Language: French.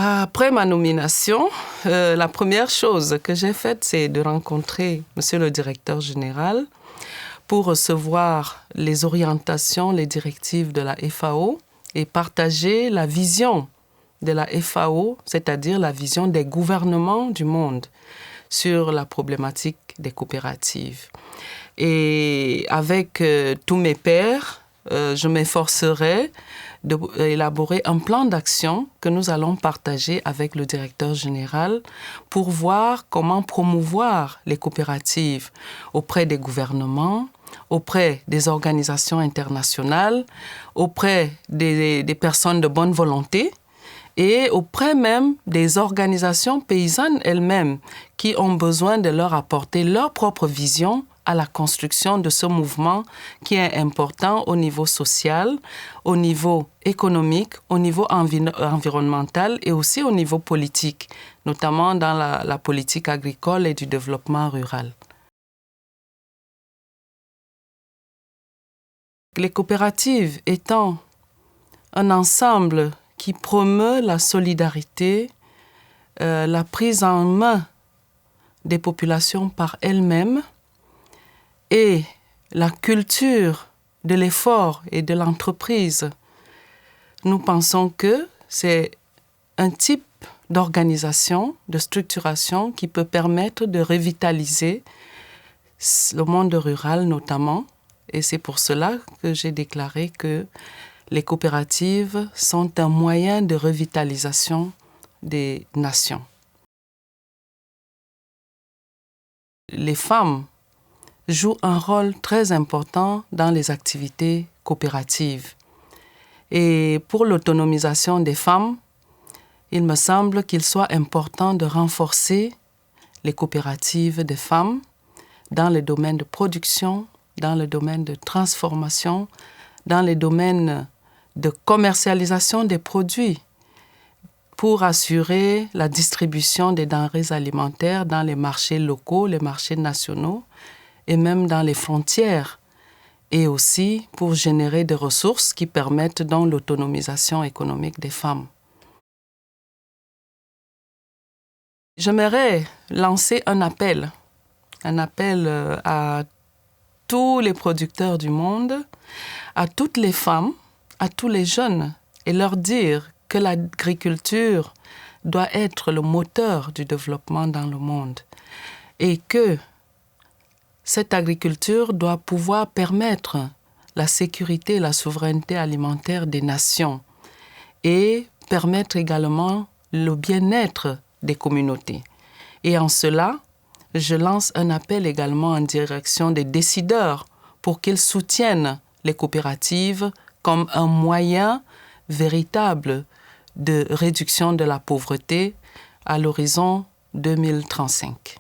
Après ma nomination, la première chose que j'ai faite, c'est de rencontrer Monsieur le directeur général pour recevoir les orientations, les directives de la FAO et partager la vision de la FAO, c'est-à-dire la vision des gouvernements du monde sur la problématique des coopératives. Et avec tous mes pairs, je m'efforcerai d'élaborer un plan d'action que nous allons partager avec le directeur général pour voir comment promouvoir les coopératives auprès des gouvernements, auprès des organisations internationales, auprès des personnes de bonne volonté et auprès même des organisations paysannes elles-mêmes qui ont besoin de leur apporter leur propre vision à la construction de ce mouvement qui est important au niveau social, au niveau économique, au niveau environnemental et aussi au niveau politique, notamment dans la politique agricole et du développement rural. Les coopératives étant un ensemble qui promeut la solidarité, la prise en main des populations par elles-mêmes, et la culture de l'effort et de l'entreprise, nous pensons que c'est un type d'organisation, de structuration qui peut permettre de revitaliser le monde rural notamment. Et c'est pour cela que j'ai déclaré que les coopératives sont un moyen de revitalisation des nations. Les femmes jouent un rôle très important dans les activités coopératives. Et pour l'autonomisation des femmes, il me semble qu'il soit important de renforcer les coopératives des femmes dans les domaines de production, dans le domaine de transformation, dans les domaines de commercialisation des produits pour assurer la distribution des denrées alimentaires dans les marchés locaux, les marchés nationaux, et même dans les frontières, et aussi pour générer des ressources qui permettent donc l'autonomisation économique des femmes. J'aimerais lancer un appel à tous les producteurs du monde, à toutes les femmes, à tous les jeunes, et leur dire que l'agriculture doit être le moteur du développement dans le monde et que cette agriculture doit pouvoir permettre la sécurité et la souveraineté alimentaire des nations et permettre également le bien-être des communautés. Et en cela, je lance un appel également en direction des décideurs pour qu'ils soutiennent les coopératives comme un moyen véritable de réduction de la pauvreté à l'horizon 2035.